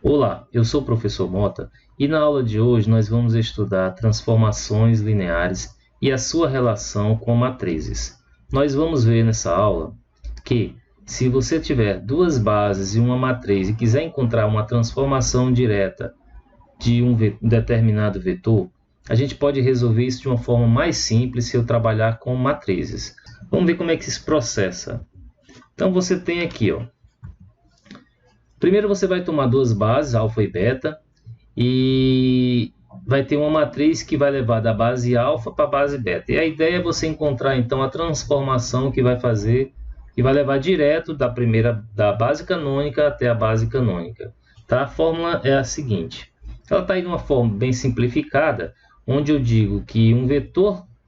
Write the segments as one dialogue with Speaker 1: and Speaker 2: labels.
Speaker 1: Olá, eu sou o professor Mota e na aula de hoje nós vamos estudar transformações lineares e a sua relação com matrizes. Nós vamos ver nessa aula que, se você tiver duas bases e uma matriz e quiser encontrar uma transformação direta de um determinado vetor, a gente pode resolver isso de uma forma mais simples se eu trabalhar com matrizes. Vamos ver como é que se processa. Então você tem aqui, primeiro você vai tomar duas bases, alfa e beta, e vai ter uma matriz que vai levar da base alfa para a base beta. E a ideia é você encontrar então a transformação que vai levar direto da base canônica até a base canônica. Tá? A fórmula é a seguinte. Ela está aí de uma forma bem simplificada, onde eu digo que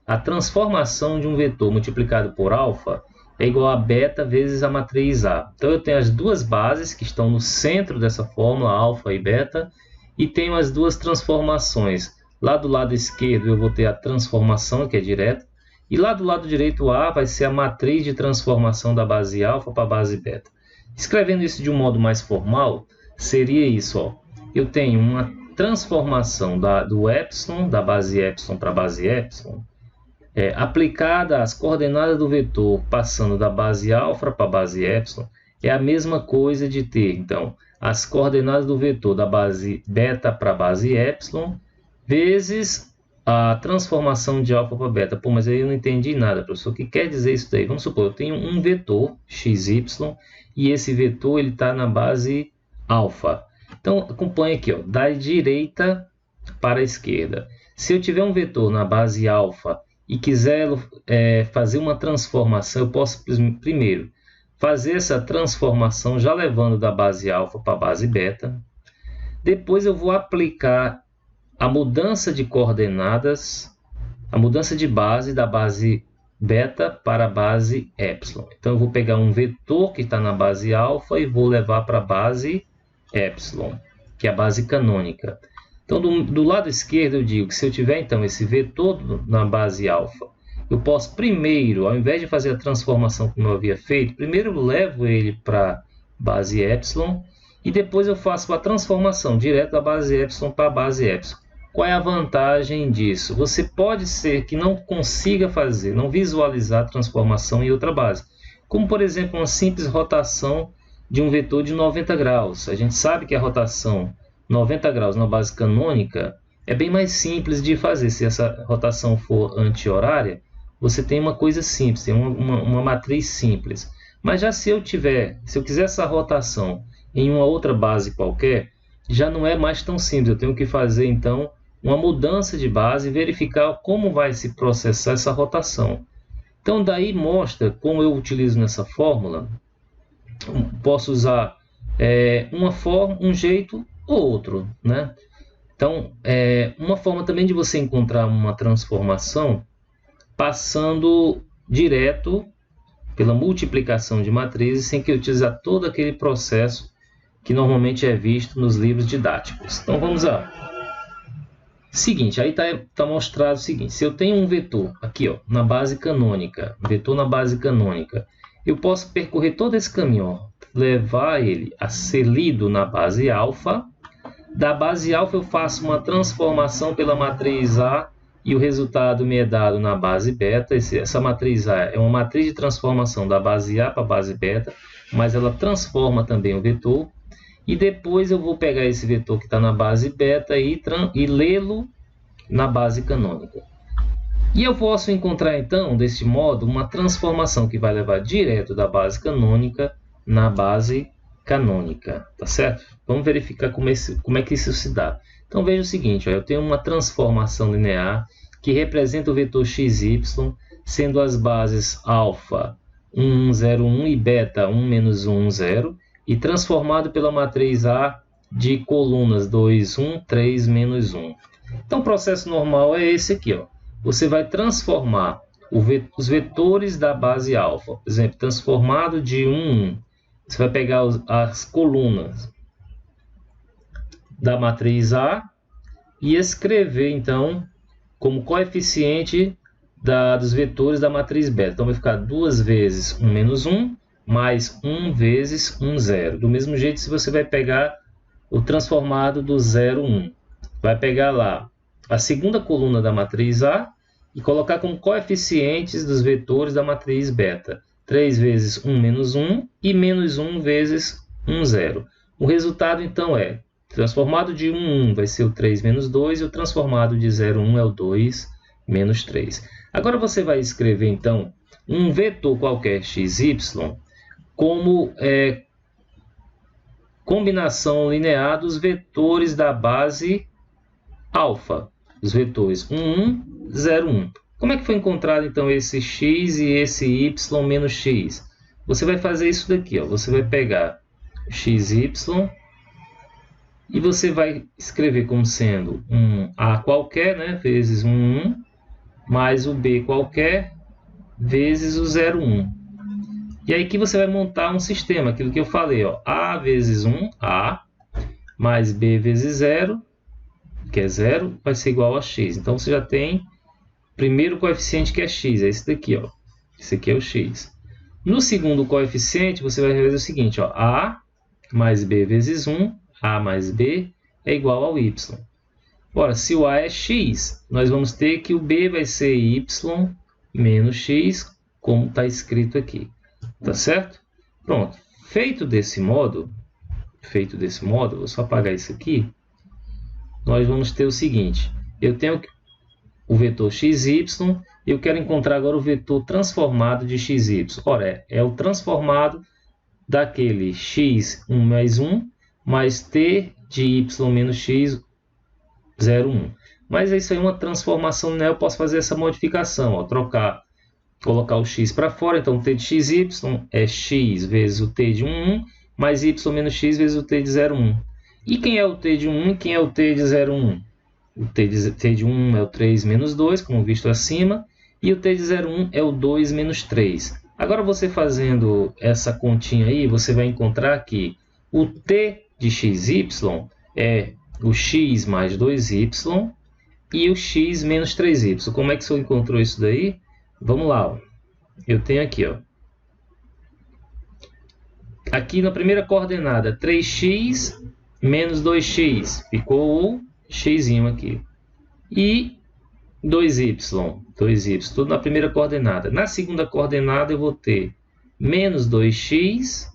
Speaker 1: a transformação de um vetor multiplicado por alfa é igual a beta vezes a matriz A. Então eu tenho as duas bases que estão no centro dessa fórmula, alfa e beta, e tenho as duas transformações. Lá do lado esquerdo eu vou ter a transformação, que é direta, e lá do lado direito A vai ser a matriz de transformação da base alfa para a base beta. Escrevendo isso de um modo mais formal, seria isso. Eu tenho uma transformação do epsilon, da base epsilon para a base epsilon, aplicada às coordenadas do vetor, passando da base alfa para a base epsilon, é a mesma coisa de ter, então, as coordenadas do vetor da base beta para a base epsilon, vezes a transformação de alfa para beta. Pô, mas aí eu não entendi nada, professor. O que quer dizer isso daí? Vamos supor, eu tenho um vetor, xy, e esse vetor está na base alfa. Então, acompanhe aqui, da direita para a esquerda. Se eu tiver um vetor na base alfa e quiser fazer uma transformação, eu posso primeiro fazer essa transformação já levando da base alfa para a base beta. Depois eu vou aplicar a mudança de coordenadas, a mudança de base da base beta para a base epsilon. Então eu vou pegar um vetor que está na base alfa e vou levar para a base epsilon, que é a base canônica. Então, do lado esquerdo, eu digo que se eu tiver, então, esse vetor na base alfa, eu posso primeiro, ao invés de fazer a transformação como eu havia feito, primeiro eu levo ele para a base epsilon e depois eu faço a transformação direto da base epsilon para a base epsilon. Qual é a vantagem disso? Você pode ser que não consiga fazer, não visualizar a transformação em outra base. Como, por exemplo, uma simples rotação de um vetor de 90 graus. A gente sabe que a rotação 90 graus na base canônica é bem mais simples de fazer. Se essa rotação for anti-horária, você tem uma coisa simples, tem uma matriz simples. Mas já se eu quiser essa rotação em uma outra base qualquer, já não é mais tão simples. Eu tenho que fazer, então, uma mudança de base e verificar como vai se processar essa rotação. Então, daí mostra como eu utilizo nessa fórmula. Posso usar uma forma, um jeito ou outro, né? Então, uma forma também de você encontrar uma transformação passando direto pela multiplicação de matrizes sem que utilizar todo aquele processo que normalmente é visto nos livros didáticos. Então, vamos lá. Seguinte, aí está mostrado o seguinte. Se eu tenho um vetor aqui, na base canônica, eu posso percorrer todo esse caminho, levar ele a ser lido na base alfa. Da base alfa eu faço uma transformação pela matriz A e o resultado me é dado na base beta. Essa matriz A é uma matriz de transformação da base A para a base beta, mas ela transforma também o vetor. E depois eu vou pegar esse vetor que está na base beta e lê-lo na base canônica. E eu posso encontrar, então, desse modo, uma transformação que vai levar direto da base canônica na base canônica, tá certo? Vamos verificar como é que isso se dá. Então, veja o seguinte, eu tenho uma transformação linear que representa o vetor xy, sendo as bases alfa 1, 0, 1 e beta 1, menos 1, 0, e transformado pela matriz A de colunas 2, 1, 3, menos 1. Então, o processo normal é esse aqui, Você vai transformar os vetores da base alfa, por exemplo, transformado de 1, você vai pegar as colunas da matriz A e escrever, então, como coeficiente dos vetores da matriz beta. Então, vai ficar 2 vezes 1 menos 1, mais 1 vezes 1, 0. Do mesmo jeito, se você vai pegar o transformado do 0, 1. Vai pegar lá a segunda coluna da matriz A e colocar como coeficientes dos vetores da matriz beta. 3 vezes 1 menos 1 e menos 1 vezes 1, 0. O resultado, então, é transformado de 1, 1 vai ser o 3 menos 2 e o transformado de 0, 1 é o 2 menos 3. Agora você vai escrever, então, um vetor qualquer xy como combinação linear dos vetores da base alfa, os vetores 1, 1, 0, 1. Como é que foi encontrado, então, esse x e esse y menos x? Você vai fazer isso daqui, ó. Você vai pegar xy e você vai escrever como sendo um a qualquer, né, vezes 1, 1, mais o b qualquer, vezes o 0, 1. E aí que você vai montar um sistema, aquilo que eu falei, ó, a vezes 1, a, mais b vezes 0, que é 0, vai ser igual a x. Então, você já tem primeiro coeficiente que é x, é esse daqui, ó. Esse aqui é o x. No segundo coeficiente, você vai fazer o seguinte, ó, a mais b vezes 1, a mais b é igual ao y. Ora, se o a é x, nós vamos ter que o b vai ser y menos x, como está escrito aqui. Tá certo? Pronto. Feito desse modo, vou só apagar isso aqui, nós vamos ter o seguinte, eu tenho o vetor xy, eu quero encontrar agora o vetor transformado de xy. Ora, é o transformado daquele x 1 mais 1, mais t de y menos x, 0, 1. Mas isso aí é uma transformação, né? Eu posso fazer essa modificação, ó, colocar o x para fora, então t de xy é x vezes o t de 1, 1, mais y menos x vezes o t de 0, 1. E quem é o t de 1 e quem é o t de 0, 1? O t de 1 é o 3 menos 2, como visto acima, e o t de 0, 1 é o 2 menos 3. Agora, você fazendo essa continha aí, você vai encontrar que o t de xy é o x mais 2y e o x menos 3y. Como é que você encontrou isso daí? Vamos lá, ó. Eu tenho aqui, ó. Aqui na primeira coordenada, 3x menos 2x, ficou o x aqui. E 2y, tudo na primeira coordenada. Na segunda coordenada eu vou ter menos 2x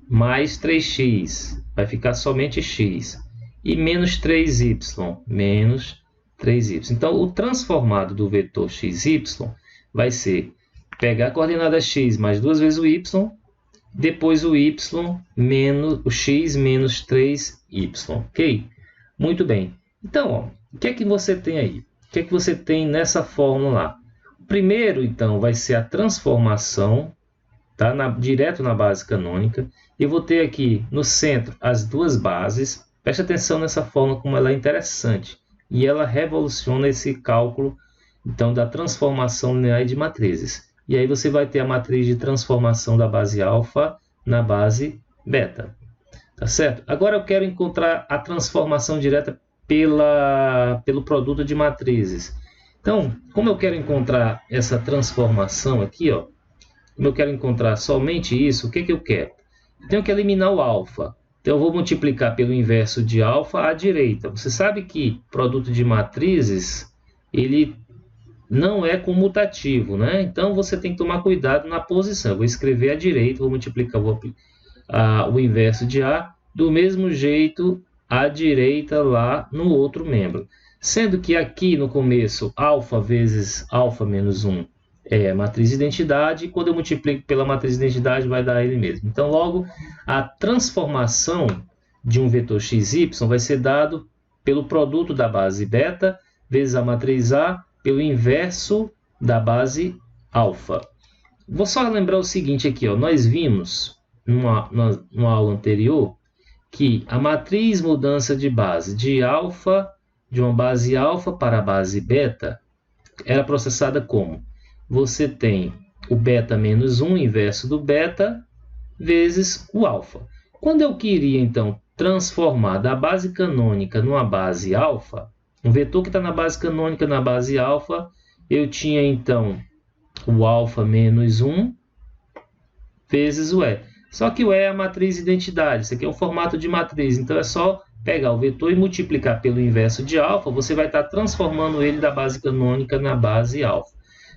Speaker 1: mais 3x, vai ficar somente x. E menos 3y, menos 3y. Então, o transformado do vetor xy vai ser pegar a coordenada x mais 2 vezes o y, depois o y menos o x menos 3y, ok? Muito bem. Então, ó, o que é que você tem aí? O que é que você tem nessa fórmula lá? O primeiro, então, vai ser a transformação, tá? Direto na base canônica. Eu vou ter aqui no centro as duas bases. Preste atenção nessa fórmula, como ela é interessante. E ela revoluciona esse cálculo, então, da transformação linear de matrizes. E aí você vai ter a matriz de transformação da base alfa na base beta. Tá certo? Agora eu quero encontrar a transformação direta pelo produto de matrizes. Então, como eu quero encontrar essa transformação aqui, ó, como eu quero encontrar somente isso, o que eu quero? Eu tenho que eliminar o alfa. Então, eu vou multiplicar pelo inverso de alfa à direita. Você sabe que produto de matrizes, ele não é comutativo, né? Então, você tem que tomar cuidado na posição. Eu vou escrever à direita, vou multiplicar o inverso de A, do mesmo jeito à direita lá no outro membro. Sendo que aqui no começo, alfa vezes alfa menos 1 é a matriz de identidade, e quando eu multiplico pela matriz de identidade vai dar ele mesmo. Então, logo, a transformação de um vetor xy vai ser dado pelo produto da base beta vezes a matriz A pelo inverso da base alfa. Vou só lembrar o seguinte aqui, ó, nós vimos numa aula anterior que a matriz mudança de base de uma base alfa para a base beta era processada como? Você tem o beta menos 1 inverso do beta vezes o alfa. Quando eu queria, então, transformar da base canônica numa base alfa, um vetor que está na base canônica na base alfa, eu tinha, então, o alfa menos 1 vezes o E. Só que o E é a matriz identidade, isso aqui é um formato de matriz, então é só pegar o vetor e multiplicar pelo inverso de alfa, você vai estar transformando ele da base canônica na base alfa.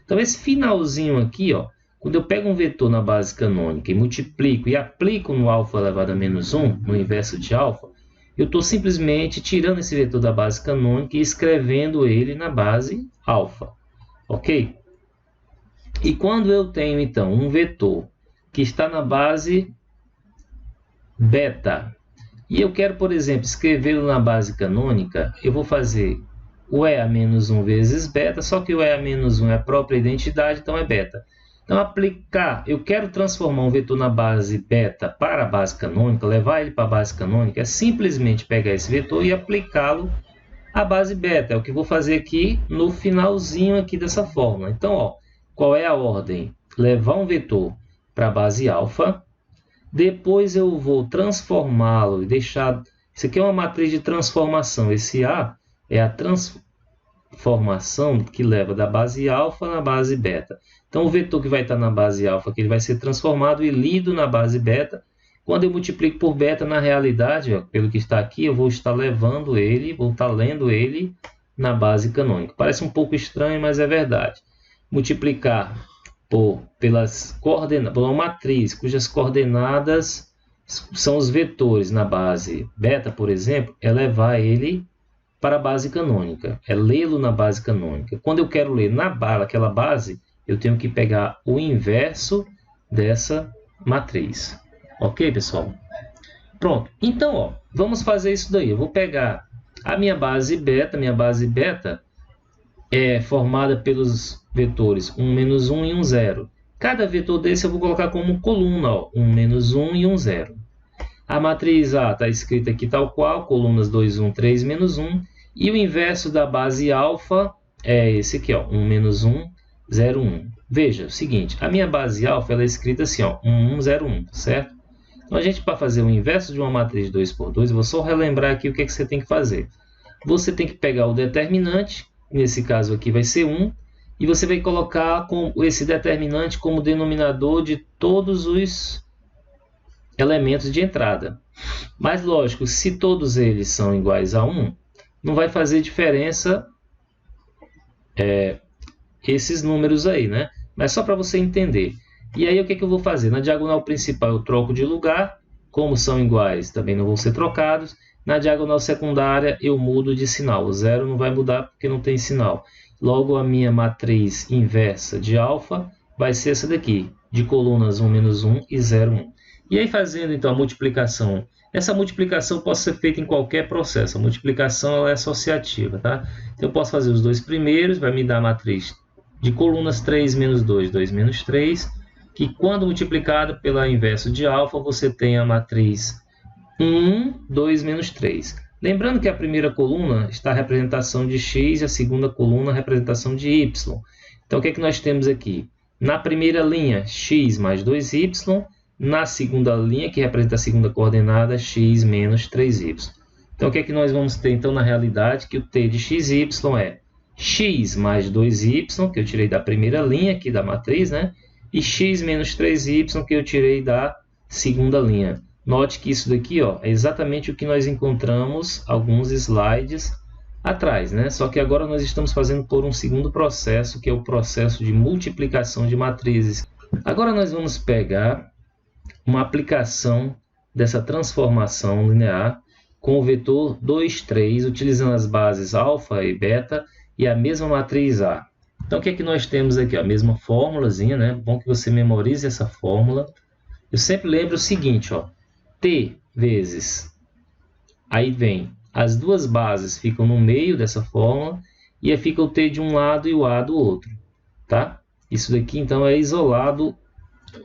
Speaker 1: Então esse finalzinho aqui, ó, quando eu pego um vetor na base canônica e multiplico e aplico no alfa elevado a menos 1, no inverso de alfa, eu estou simplesmente tirando esse vetor da base canônica e escrevendo ele na base alfa, ok? E quando eu tenho, então, um vetor que está na base beta, e eu quero, por exemplo, escrevê-lo na base canônica, eu vou fazer o E a menos 1 vezes beta, só que o E a menos 1 é a própria identidade, então é beta. Então, aplicar, eu quero transformar um vetor na base beta para a base canônica, levar ele para a base canônica, é simplesmente pegar esse vetor e aplicá-lo à base beta. É o que eu vou fazer aqui no finalzinho aqui dessa fórmula. Então, ó, qual é a ordem? Levar um vetor para a base alfa, depois eu vou transformá-lo e deixar... Isso aqui é uma matriz de transformação, esse A é a transformação que leva da base alfa na base beta. Então, o vetor que vai estar na base alfa aqui, ele vai ser transformado e lido na base beta. Quando eu multiplico por beta, na realidade, ó, pelo que está aqui, eu vou estar levando ele, vou estar lendo ele na base canônica. Parece um pouco estranho, mas é verdade. Multiplicar por uma matriz cujas coordenadas são os vetores na base beta, por exemplo, é levar ele para a base canônica, é lê-lo na base canônica. Quando eu quero ler naquela base, eu tenho que pegar o inverso dessa matriz. Ok, pessoal? Pronto. Então, ó, vamos fazer isso daí. Eu vou pegar a minha base beta é formada pelos vetores 1, menos 1 e 1, 0. Cada vetor desse eu vou colocar como coluna, ó, 1, menos 1 e 1, 0. A matriz A está escrita aqui tal qual, colunas 2, 1, 3, menos 1. E o inverso da base alfa é esse aqui, ó, 1, menos 1, 0, 1. Veja, é o seguinte, a minha base alfa ela é escrita assim, ó, 1, 1, 0, 1, certo? Então, a gente, para fazer o inverso de uma matriz 2 por 2, eu vou só relembrar aqui o que, é que você tem que fazer. Você tem que pegar o determinante, nesse caso aqui vai ser 1, e você vai colocar esse determinante como denominador de todos os elementos de entrada. Mas, lógico, se todos eles são iguais a 1, não vai fazer diferença esses números aí, né? Mas só para você entender. E aí, o que, é que eu vou fazer? Na diagonal principal, eu troco de lugar. Como são iguais, também não vão ser trocados. Na diagonal secundária, eu mudo de sinal. O 0 não vai mudar porque não tem sinal. Logo, a minha matriz inversa de alfa vai ser essa daqui, de colunas 1, menos 1 e 0, 1. E aí, fazendo então a multiplicação, essa multiplicação pode ser feita em qualquer processo. A multiplicação ela é associativa, tá? Então, eu posso fazer os dois primeiros, vai me dar a matriz de colunas 3 menos 2, 2 menos 3, que quando multiplicada pela inverso de alfa, você tem a matriz 1, 2 menos 3. Lembrando que a primeira coluna está a representação de x e a segunda coluna a representação de y. Então, o que é que nós temos aqui? Na primeira linha, x mais 2y. Na segunda linha, que representa a segunda coordenada, x menos 3y. Então, o que é que nós vamos ter, então, na realidade? Que o t de xy é x mais 2y, que eu tirei da primeira linha aqui da matriz, né? E x menos 3y, que eu tirei da segunda linha. Note que isso daqui, ó, é exatamente o que nós encontramos alguns slides atrás, né? Só que agora nós estamos fazendo por um segundo processo, que é o processo de multiplicação de matrizes. Agora nós vamos pegar uma aplicação dessa transformação linear com o vetor 2, 3, utilizando as bases alfa e beta e a mesma matriz A. Então, o que é que nós temos aqui? A mesma fórmulazinha, né? Bom que você memorize essa fórmula. Eu sempre lembro o seguinte, ó, t vezes, aí vem, as duas bases ficam no meio dessa fórmula e aí fica o t de um lado e o a do outro, tá? Isso daqui, então, é isolado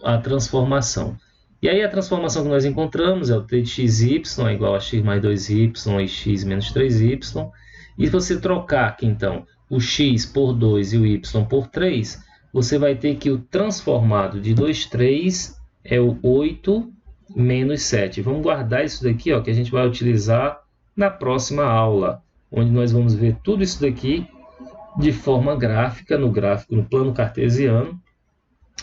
Speaker 1: a transformação. E aí a transformação que nós encontramos é o t de xy é igual a x mais 2y e x menos 3y. E se você trocar aqui, então, o x por 2 e o y por 3, você vai ter que o transformado de 2, 3 é o 8 menos 7. Vamos guardar isso daqui, ó, que a gente vai utilizar na próxima aula, onde nós vamos ver tudo isso daqui de forma gráfica, no plano cartesiano.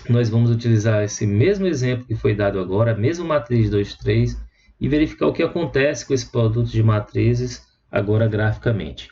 Speaker 1: nós vamos utilizar esse mesmo exemplo que foi dado agora, a mesma matriz 2, 3, e verificar o que acontece com esse produto de matrizes agora graficamente.